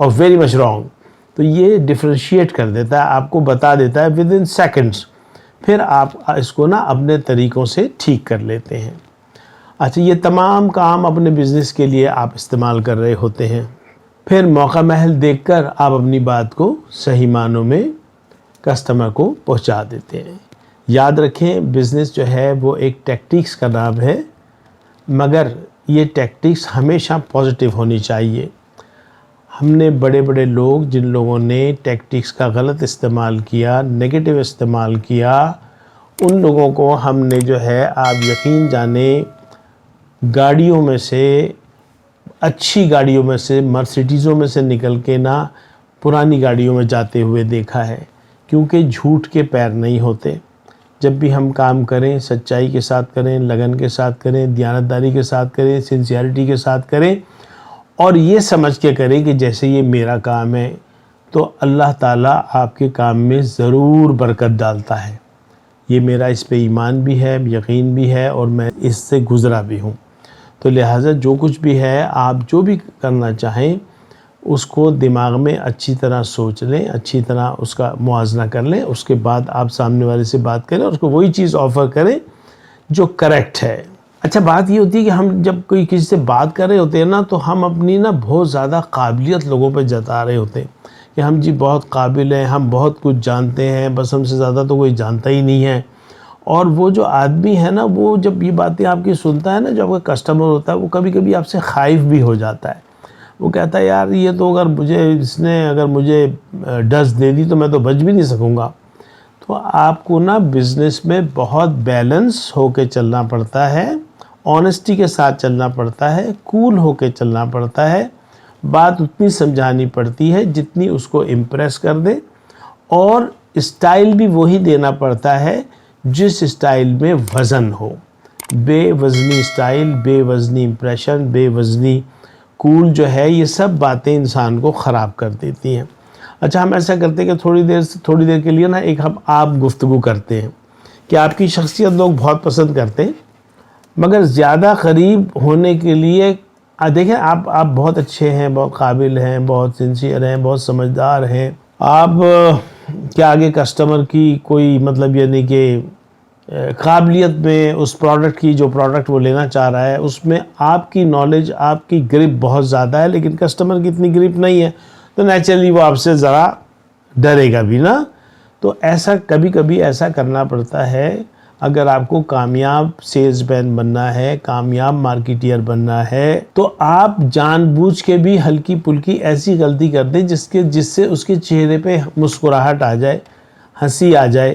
اور very much wrong. تو یہ ڈفرینشیٹ کر دیتا ہے، آپ کو بتا دیتا ہے ود ان سیکنڈس. پھر آپ اس کو نا اپنے طریقوں سے ٹھیک کر لیتے ہیں. اچھا، یہ تمام کام اپنے بزنس کے لیے آپ استعمال کر رہے ہوتے ہیں. پھر موقع محل دیکھ کر آپ اپنی بات کو صحیح معنوں میں کسٹمر کو پہنچا دیتے ہیں. یاد رکھیں، بزنس جو ہے وہ ایک ٹیکٹکس کا نام ہے، مگر یہ ٹیکٹکس ہمیشہ پازیٹیو ہونی چاہیے. ہم نے بڑے بڑے لوگ جن لوگوں نے ٹیکٹکس کا غلط استعمال کیا، نیگیٹو استعمال کیا، ان لوگوں کو ہم نے جو ہے، آپ یقین جانیں، گاڑیوں میں سے، اچھی گاڑیوں میں سے، مرسیڈیزوں میں سے نکل کے نہ پرانی گاڑیوں میں جاتے ہوئے دیکھا ہے. کیونکہ جھوٹ کے پیر نہیں ہوتے. جب بھی ہم کام کریں سچائی کے ساتھ کریں، لگن کے ساتھ کریں، دیانتداری کے ساتھ کریں، سنسیئرٹی کے ساتھ کریں، اور یہ سمجھ کے کریں کہ جیسے یہ میرا کام ہے، تو اللہ تعالیٰ آپ کے کام میں ضرور برکت ڈالتا ہے. یہ میرا اس پہ ایمان بھی ہے، یقین بھی ہے، اور میں اس سے گزرا بھی ہوں. تو لہٰذا جو کچھ بھی ہے، آپ جو بھی کرنا چاہیں اس کو دماغ میں اچھی طرح سوچ لیں، اچھی طرح اس کا موازنہ کر لیں. اس کے بعد آپ سامنے والے سے بات کریں اور اس کو وہی چیز آفر کریں جو کریکٹ ہے. اچھا، بات یہ ہوتی ہے کہ ہم جب کوئی کسی سے بات کر رہے ہوتے ہیں نا، تو ہم اپنی نا بہت زیادہ قابلیت لوگوں پہ جتا رہے ہوتے ہیں کہ ہم جی بہت قابل ہیں، ہم بہت کچھ جانتے ہیں، بس ہم سے زیادہ تو کوئی جانتا ہی نہیں ہے. اور وہ جو آدمی ہے نا، وہ جب یہ باتیں آپ کی سنتا ہے نا، جو آپ کا کسٹمر ہوتا ہے، وہ کبھی کبھی آپ سے خائف بھی ہو جاتا ہے. وہ کہتا ہے یار یہ تو اگر مجھے ڈس دے دی تو میں تو بچ بھی نہیں سکوں گا. تو آپ کو نا بزنس میں بہت بیلنس ہو کے چلنا پڑتا ہے، آنیسٹی کے ساتھ چلنا پڑتا ہے، کول ہو کے چلنا پڑتا ہے. بات اتنی سمجھانی پڑتی ہے جتنی اس کو امپریس کر دے، اور اسٹائل بھی وہی دینا پڑتا ہے جس اسٹائل میں وزن ہو. بے وزنی اسٹائل، بے وزنی امپریشن، بے وزنی کول جو ہے، یہ سب باتیں انسان کو خراب کر دیتی ہیں. اچھا، ہم ایسا کرتے ہیں کہ تھوڑی دیر کے لیے نا ایک ہم آپ گفتگو کرتے ہیں کہ آپ کی شخصیت لوگ بہت پسند کرتے ہیں، مگر زیادہ قریب ہونے کے لیے دیکھیں آپ بہت اچھے ہیں، بہت قابل ہیں، بہت سنسیئر ہیں، بہت سمجھدار ہیں. آپ کے آگے کسٹمر کی کوئی مطلب یہ نہیں کہ قابلیت میں اس پروڈکٹ کی، جو پروڈکٹ وہ لینا چاہ رہا ہے، اس میں آپ کی نالج، آپ کی گرپ بہت زیادہ ہے، لیکن کسٹمر کی اتنی گرپ نہیں ہے، تو نیچرلی وہ آپ سے ذرا ڈرے گا بھی نا. تو ایسا کبھی کبھی ایسا کرنا پڑتا ہے. اگر آپ کو کامیاب سیلز مین بننا ہے، کامیاب مارکیٹر بننا ہے، تو آپ جان بوجھ کے بھی ہلکی پلکی ایسی غلطی کر دیں جس سے اس کے چہرے پہ مسکراہٹ آ جائے، ہنسی آ جائے،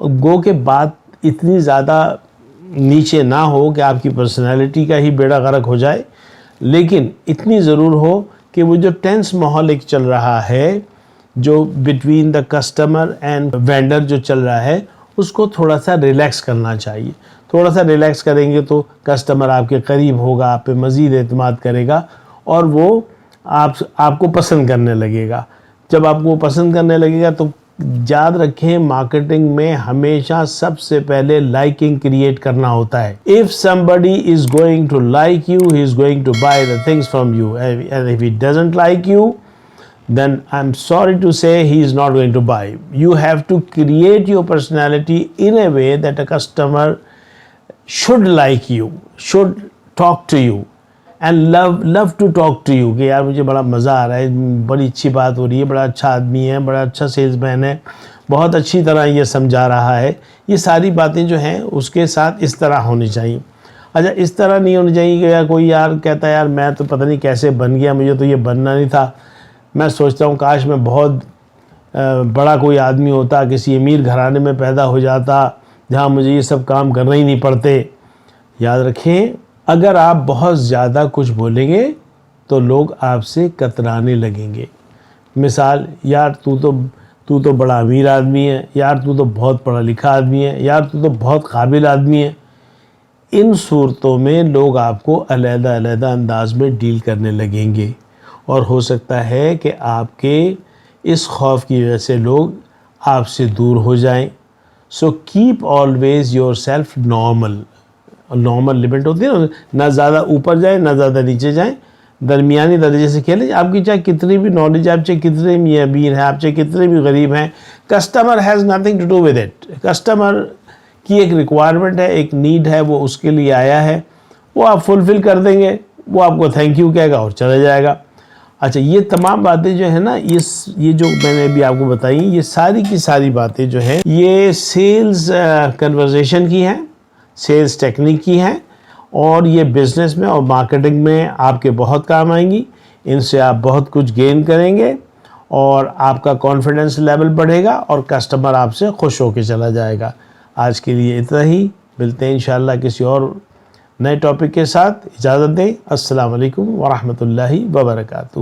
اور گو کہ بات اتنی زیادہ نیچے نہ ہو کہ آپ کی پرسنالٹی کا ہی بیڑا غرق ہو جائے، لیکن اتنی ضرور ہو کہ وہ جو ٹینس ماحول ایک چل رہا ہے، جو between the customer and vendor جو چل رہا ہے، اس کو تھوڑا سا ریلیکس کرنا چاہیے. تھوڑا سا ریلیکس کریں گے تو کسٹمر آپ کے قریب ہوگا، آپ پہ مزید اعتماد کرے گا، اور وہ آپ کو پسند کرنے لگے گا. جب آپ کو پسند کرنے لگے گا تو یاد رکھیں، مارکیٹنگ میں ہمیشہ سب سے پہلے لائکنگ کریٹ کرنا ہوتا ہے. If somebody is going to like you, he is going to buy the things from you. And if he doesn't like you, then I'm sorry to say he is not going to buy. You have to create your personality in a way that a customer should like you, should talk to you, and love to talk to you. کہ یار مجھے بڑا مزہ آ رہا ہے، بڑی اچھی بات ہو رہی ہے، بڑا اچھا آدمی ہے، بڑا اچھا سیلز مین ہے، بہت اچھی طرح یہ سمجھا رہا ہے. یہ ساری باتیں جو ہیں اس کے ساتھ اس طرح ہونی چاہیے. اچھا، اس طرح نہیں ہونی چاہیے کہ یار کوئی یار کہتا ہے یار میں تو پتہ نہیں کیسے بن گیا، مجھے تو یہ بننا نہیں تھا. میں سوچتا ہوں کاش میں بہت بڑا کوئی آدمی ہوتا، کسی امیر گھرانے میں پیدا ہو جاتا جہاں مجھے یہ سب کام کرنا ہی نہیں پڑتے. یاد رکھیں، اگر آپ بہت زیادہ کچھ بولیں گے تو لوگ آپ سے کترانے لگیں گے. مثال، یار تو تو بڑا امیر آدمی ہے، یار تو بہت پڑھا لکھا آدمی ہے، یار تو بہت قابل آدمی ہے. ان صورتوں میں لوگ آپ کو علیحدہ علیحدہ انداز میں ڈیل کرنے لگیں گے، اور ہو سکتا ہے کہ آپ کے اس خوف کی وجہ سے لوگ آپ سے دور ہو جائیں. So keep always your self normal. Normal limit ہوتی ہے نا، نہ زیادہ اوپر جائیں نہ زیادہ نیچے جائیں، درمیانی درجے سے کھیلیں. آپ کی چاہے کتنی بھی نالج، آپ چاہے کتنے بھی امیر ہیں، آپ چاہے کتنے بھی غریب ہیں، customer has nothing to do with it. Customer کی ایک ریکوائرمنٹ ہے، ایک نیڈ ہے، وہ اس کے لیے آیا ہے، وہ آپ فلفل کر دیں گے، وہ آپ کو تھینک یو کہے گا اور چلا جائے گا. اچھا، یہ تمام باتیں جو ہے نا، یہ جو میں نے ابھی آپ کو بتائی، یہ ساری کی ساری باتیں جو ہیں یہ سیلز کنورزیشن کی ہیں، سیلز ٹیکنیک کی ہیں، اور یہ بزنس میں اور مارکیٹنگ میں آپ کے بہت کام آئیں گی. ان سے آپ بہت کچھ گین کریں گے اور آپ کا کانفیڈنس لیول بڑھے گا اور کسٹمر آپ سے خوش ہو کے چلا جائے گا. آج کے لیے اتنا ہی، ملتے ہیں انشاءاللہ کسی اور نئے ٹاپک کے ساتھ. اجازت دیں. السلام علیکم ورحمۃ اللہ وبرکاتہ.